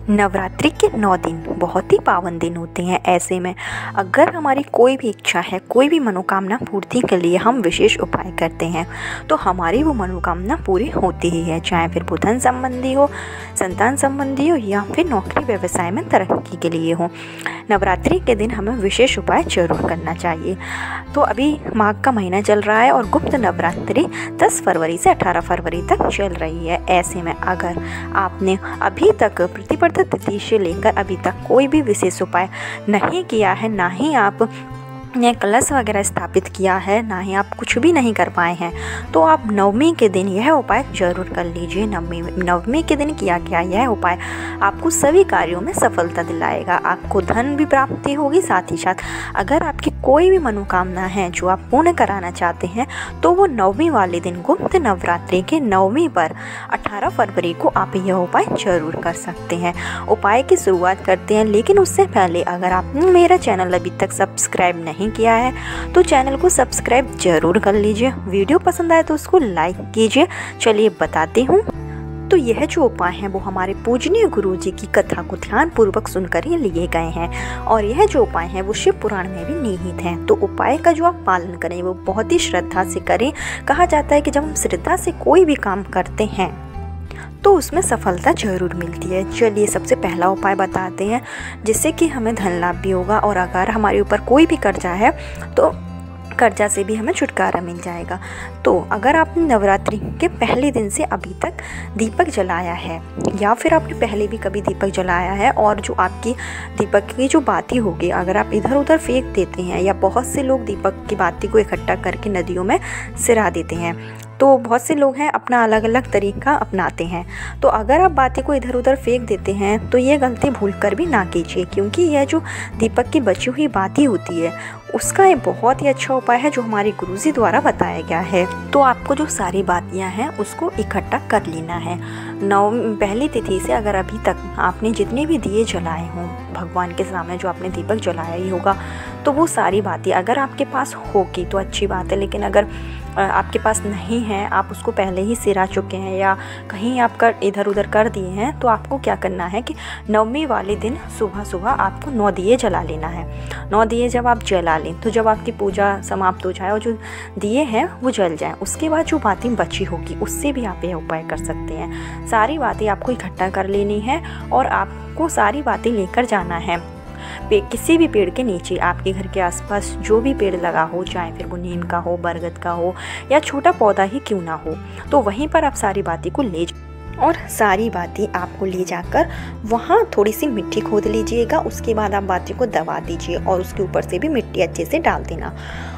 नवरात्रि के 9 दिन बहुत ही पावन दिन होते हैं। ऐसे में अगर हमारी कोई भी इच्छा है, कोई भी मनोकामना पूर्ति के लिए हम विशेष उपाय करते हैं तो हमारी वो मनोकामना पूरी होती ही है, चाहे फिर वो धन संबंधी हो, संतान संबंधी हो या फिर नौकरी व्यवसाय में तरक्की के लिए हो। नवरात्रि के दिन हमें विशेष उपाय जरूर करना चाहिए। तो अभी माघ का महीना चल रहा है और गुप्त नवरात्रि 10 फरवरी से 18 फरवरी तक चल रही है। ऐसे में अगर आपने अभी तक प्रतिपदा तिथि से लेकर अभी तक कोई भी विशेष उपाय नहीं किया है, ना ही आप ने कलश वगैरह स्थापित किया है, ना ही आप कुछ भी नहीं कर पाए हैं, तो आप नवमी के दिन यह उपाय जरूर कर लीजिए। नवमी के दिन किया गया यह उपाय आपको सभी कार्यों में सफलता दिलाएगा। आपको धन भी प्राप्ति होगी, साथ ही साथ अगर आपकी कोई भी मनोकामना है जो आप पूर्ण कराना चाहते हैं तो वो नवमी वाले दिन गुप्त नवरात्रि के नवमी पर 18 फरवरी को आप यह उपाय जरूर कर सकते हैं। उपाय की शुरुआत करते हैं, लेकिन उससे पहले अगर आपने मेरा चैनल अभी तक सब्सक्राइब नहीं किया है तो चैनल को सब्सक्राइब जरूर कर लीजिए। वीडियो पसंद आए तो उसको लाइक कीजिए। चलिए बताती हूँ। तो यह जो उपाय हैं वो हमारे पूजनीय गुरु जी की कथा को ध्यान पूर्वक सुनकर ही लिए गए हैं और यह जो उपाय हैं वो शिव पुराण में भी निहित हैं। तो उपाय का जो आप पालन करें वो बहुत ही श्रद्धा से करें। कहा जाता है कि जब हम श्रद्धा से कोई भी काम करते हैं तो उसमें सफलता जरूर मिलती है। चलिए सबसे पहला उपाय बताते हैं जिससे कि हमें धन लाभ भी होगा और अगर हमारे ऊपर कोई भी कर्जा है तो कर्जा से भी हमें छुटकारा मिल जाएगा। तो अगर आपने नवरात्रि के पहले दिन से अभी तक दीपक जलाया है या फिर आपने पहले भी कभी दीपक जलाया है और जो आपकी दीपक की जो बाती होगी अगर आप इधर उधर फेंक देते हैं, या बहुत से लोग दीपक की बाती को इकट्ठा करके नदियों में सिरा देते हैं, तो बहुत से लोग हैं अपना अलग अलग तरीका अपनाते हैं। तो अगर आप बाती को इधर उधर फेंक देते हैं तो ये गलती भूल कर भी ना कीजिए, क्योंकि यह जो दीपक की बची हुई बाती होती है उसका एक बहुत ही अच्छा उपाय है जो हमारे गुरुजी द्वारा बताया गया है। तो आपको जो सारी बातियां हैं उसको इकट्ठा कर लेना है। पहली तिथि से अगर अभी तक आपने जितने भी दिए जलाए हों भगवान के सामने, जो आपने दीपक जलाया ही होगा, तो वो सारी बातें अगर आपके पास होगी तो अच्छी बात है, लेकिन अगर आपके पास नहीं है, आप उसको पहले ही सिरा चुके हैं या कहीं आप कर इधर उधर कर दिए हैं, तो आपको क्या करना है कि नवमी वाले दिन सुबह सुबह आपको 9 दिए जला लेना है। 9 दिए जब आप जला लें तो जब आपकी पूजा समाप्त हो जाए और जो दिए हैं वो जल जाएं, उसके बाद जो बातें बची होगी उससे भी आप यह उपाय कर सकते हैं। सारी बातें आपको इकट्ठा कर लेनी है और आपको सारी बातें लेकर जाना है किसी भी पेड़ के नीचे। आपके घर के आसपास जो भी पेड़ लगा हो, चाहे फिर वो नीम का हो, बरगद का हो या छोटा पौधा ही क्यों ना हो, तो वहीं पर आप सारी बातें को ले और सारी बातें आपको ले जाकर वहाँ थोड़ी सी मिट्टी खोद लीजिएगा। उसके बाद आप बातें को दबा दीजिए और उसके ऊपर से भी मिट्टी अच्छे से डाल देना।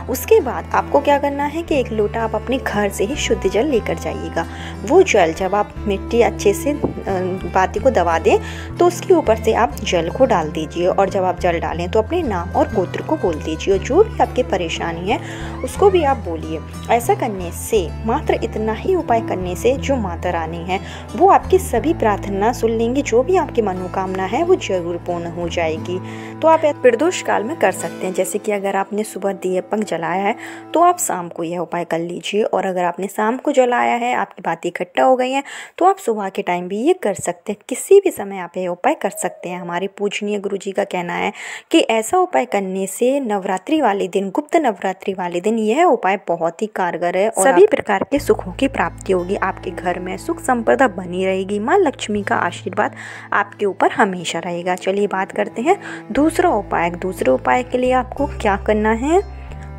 उसके बाद आपको क्या करना है कि 1 लोटा आप अपने घर से ही शुद्ध जल लेकर जाइएगा। वो जल जब आप मिट्टी अच्छे से बाती को दबा दें तो उसके ऊपर से आप जल को डाल दीजिए और जब आप जल डालें तो अपने नाम और गोत्र को बोल दीजिए और जो भी आपकी परेशानी है उसको भी आप बोलिए। ऐसा करने से, मात्र इतना ही उपाय करने से जो माता रानी है वो आपकी सभी प्रार्थना सुन लेंगी। जो भी आपकी मनोकामना है वो जरूर पूर्ण हो जाएगी। तो आप प्रदोष काल में कर सकते हैं, जैसे कि अगर आपने सुबह दीपक जलाया है तो आप शाम को यह उपाय कर लीजिए, और अगर आपने शाम को जलाया है, आपकी बातें इकट्ठा हो गई हैं, तो आप सुबह के टाइम भी ये कर सकते हैं। किसी भी समय आप यह उपाय कर सकते हैं। हमारे पूजनीय गुरु जी का कहना है कि ऐसा उपाय करने से नवरात्रि वाले दिन, गुप्त नवरात्रि वाले दिन यह उपाय बहुत ही कारगर है और सभी प्रकार के सुखों की प्राप्ति होगी। आपके घर में सुख संपदा बनी रहेगी। माँ लक्ष्मी का आशीर्वाद आपके ऊपर हमेशा रहेगा। चलिए बात करते हैं दूसरा उपाय। दूसरे उपाय के लिए आपको क्या करना है,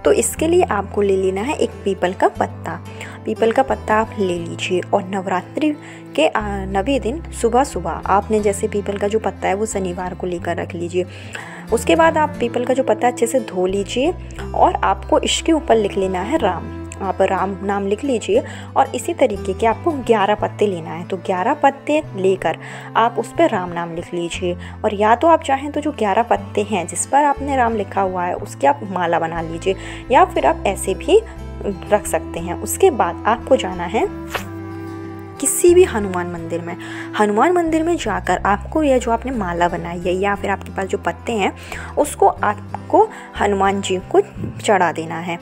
तो इसके लिए आपको ले लेना है एक पीपल का पत्ता। पीपल का पत्ता आप ले लीजिए और नवरात्रि के 9वें दिन सुबह सुबह आपने, जैसे पीपल का जो पत्ता है वो शनिवार को लेकर रख लीजिए। उसके बाद आप पीपल का जो पत्ता अच्छे से धो लीजिए और आपको इसके ऊपर लिख लेना है राम। आप राम नाम लिख लीजिए और इसी तरीके के आपको 11 पत्ते लेना है। तो 11 पत्ते लेकर आप उस पर राम नाम लिख लीजिए, और या तो आप चाहें तो जो 11 पत्ते हैं जिस पर आपने राम लिखा हुआ है उसकी आप माला बना लीजिए, या फिर आप ऐसे भी रख सकते हैं। उसके बाद आपको जाना है किसी भी हनुमान मंदिर में जाकर आपको यह जो आपने माला बनाई है या फिर आपके पास जो पत्ते हैं उसको आपको हनुमान जी को चढ़ा देना है।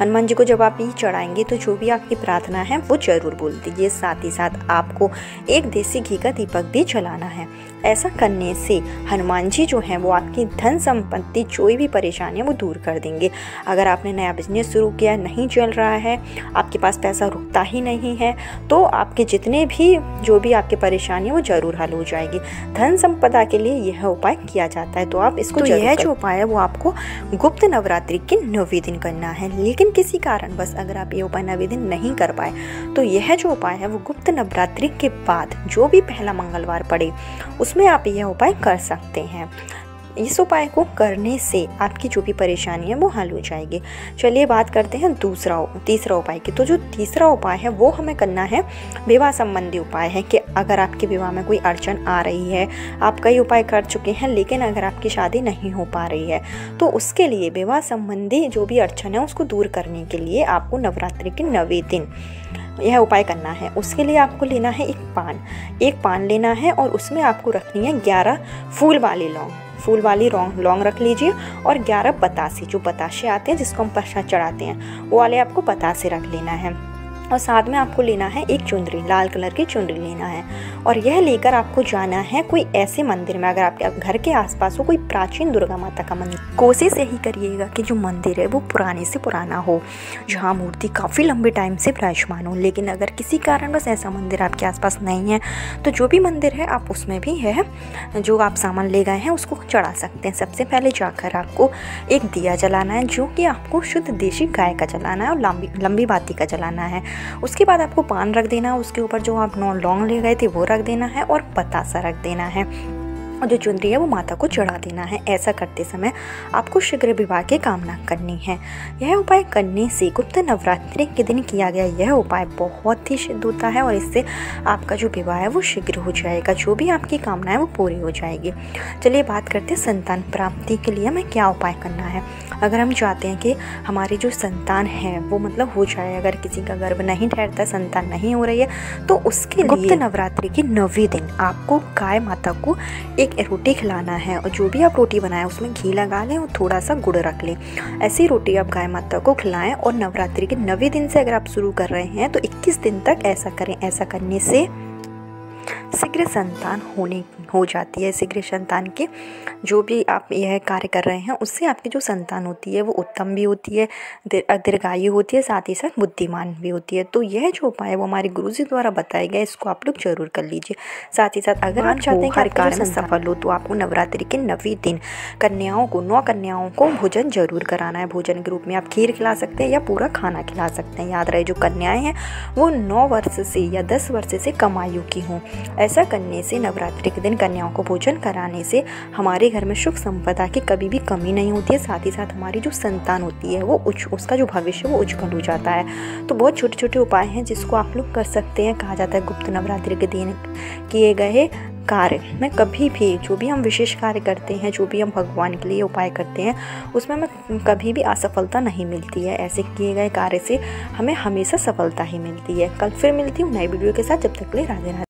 हनुमान जी को जब आप ये चढ़ाएंगे तो जो भी आपकी प्रार्थना है वो जरूर बोल दीजिए। साथ ही साथ आपको एक देसी घी का दीपक भी जलाना है। ऐसा करने से हनुमान जी जो हैं वो आपकी धन संपत्ति कोई भी परेशानी है वो दूर कर देंगे। अगर आपने नया बिजनेस शुरू किया, नहीं चल रहा है, आपके पास पैसा रुकता ही नहीं है, तो आपके जितने भी जो भी आपकी परेशानी है वो जरूर हल हो जाएगी। धन संपदा के लिए यह उपाय किया जाता है, तो आप इसको यह जो उपाय है वो आपको गुप्त नवरात्रि के 9वें दिन करना है। लेकिन किसी कारणवश अगर आप ये उपाय 9वें दिन नहीं कर पाए तो यह जो उपाय है वो गुप्त नवरात्रि के बाद जो भी पहला मंगलवार पड़े उसमें आप यह उपाय कर सकते हैं। इस उपाय को करने से आपकी जो भी परेशानी है वो हल हो जाएगी। चलिए बात करते हैं तीसरा उपाय की। तो जो तीसरा उपाय है वो हमें करना है विवाह संबंधी उपाय है कि अगर आपके विवाह में कोई अड़चन आ रही है, आप कई उपाय कर चुके हैं लेकिन अगर आपकी शादी नहीं हो पा रही है तो उसके लिए विवाह संबंधी जो भी अड़चन है उसको दूर करने के लिए आपको नवरात्रि के 9वें दिन यह उपाय करना है। उसके लिए आपको लेना है एक पान लेना है और उसमें आपको रखनी है 11 फूल वाली लौंग रख लीजिए और 11 बतासे, जो बताशे आते हैं जिसको हम प्रसाद चढ़ाते हैं वो वाले आपको बतासे रख लेना है। और साथ में आपको लेना है एक चुनरी, लाल कलर की चुनरी लेना है और यह लेकर आपको जाना है कोई ऐसे मंदिर में, अगर आपके घर के आसपास हो कोई प्राचीन दुर्गा माता का मंदिर। कोशिश यही करिएगा कि जो मंदिर है वो पुराने से पुराना हो, जहाँ मूर्ति काफ़ी लंबे टाइम से विराजमान हो। लेकिन अगर किसी कारणवश ऐसा मंदिर आपके आसपास नहीं है तो जो भी मंदिर है आप उसमें भी है जो आप सामान ले गए हैं उसको चढ़ा सकते हैं। सबसे पहले जाकर आपको एक दिया जलाना है जो कि आपको शुद्ध देशी गाय का जलाना है और लंबी बाती का जलाना है। उसके बाद आपको पान रख देना है, उसके ऊपर जो आप लौंग ले गए थे वो रख देना है और बतासा रख देना है और जो चुनरी है वो माता को चढ़ा देना है। ऐसा करते समय आपको शीघ्र विवाह की कामना करनी है। यह उपाय करने से गुप्त नवरात्रि के दिन किया गया यह उपाय बहुत ही सिद्ध होता है और इससे आपका जो विवाह है वो शीघ्र हो जाएगा, जो भी आपकी कामना है वो पूरी हो जाएगी। चलिए बात करते हैं संतान प्राप्ति के लिए हमें क्या उपाय करना है। अगर हम चाहते हैं कि हमारी जो संतान है वो मतलब हो जाए, अगर किसी का गर्भ नहीं ठहरता, संतान नहीं हो रही है, तो उसके लिए गुप्त नवरात्रि के 9वें दिन आपको गाय माता को एक रोटी खिलाना है और जो भी आप रोटी बनाएं उसमें घी लगा लें और थोड़ा सा गुड़ रख लें। ऐसी रोटी आप गाय माता को खिलाएं और नवरात्रि के 9वें दिन से अगर आप शुरू कर रहे हैं तो 21 दिन तक ऐसा करें। ऐसा करने से शीघ्र संतान हो जाती है। शीघ्र संतान के जो भी आप यह कार्य कर रहे हैं उससे आपकी जो संतान होती है वो उत्तम भी होती है, दीर्घायु होती है, साथ ही साथ बुद्धिमान भी होती है। तो यह जो उपाय है वो हमारे गुरुजी द्वारा बताया गया, इसको आप लोग जरूर कर लीजिए। साथ ही साथ अगर आप चाहते हैं कि हर कार्य में सफल हो तो आपको नवरात्रि के 9वें दिन 9 कन्याओं को भोजन जरूर कराना है। भोजन के रूप में आप खीर खिला सकते हैं या पूरा खाना खिला सकते हैं। याद रहे जो कन्याएं हैं वो 9 वर्ष से या 10 वर्ष से कम आयु की हों। ऐसा करने से नवरात्रि के दिन कन्याओं को भोजन कराने से हमारे घर में सुख संपदा की कभी भी कमी नहीं होती है। साथ ही साथ हमारी जो संतान होती है वो उसका जो भविष्य वो उज्जवल हो जाता है। तो बहुत छोटे छोटे उपाय हैं जिसको आप लोग कर सकते हैं। कहा जाता है गुप्त नवरात्रि के दिन किए गए कार्य में कभी भी जो भी हम विशेष कार्य करते हैं, जो भी हम भगवान के लिए उपाय करते हैं उसमें हमें कभी भी असफलता नहीं मिलती है। ऐसे किए गए कार्य से हमें हमेशा सफलता ही मिलती है। कल फिर मिलती हूँ नई वीडियो के साथ, जब तक के लिए राधे राधे।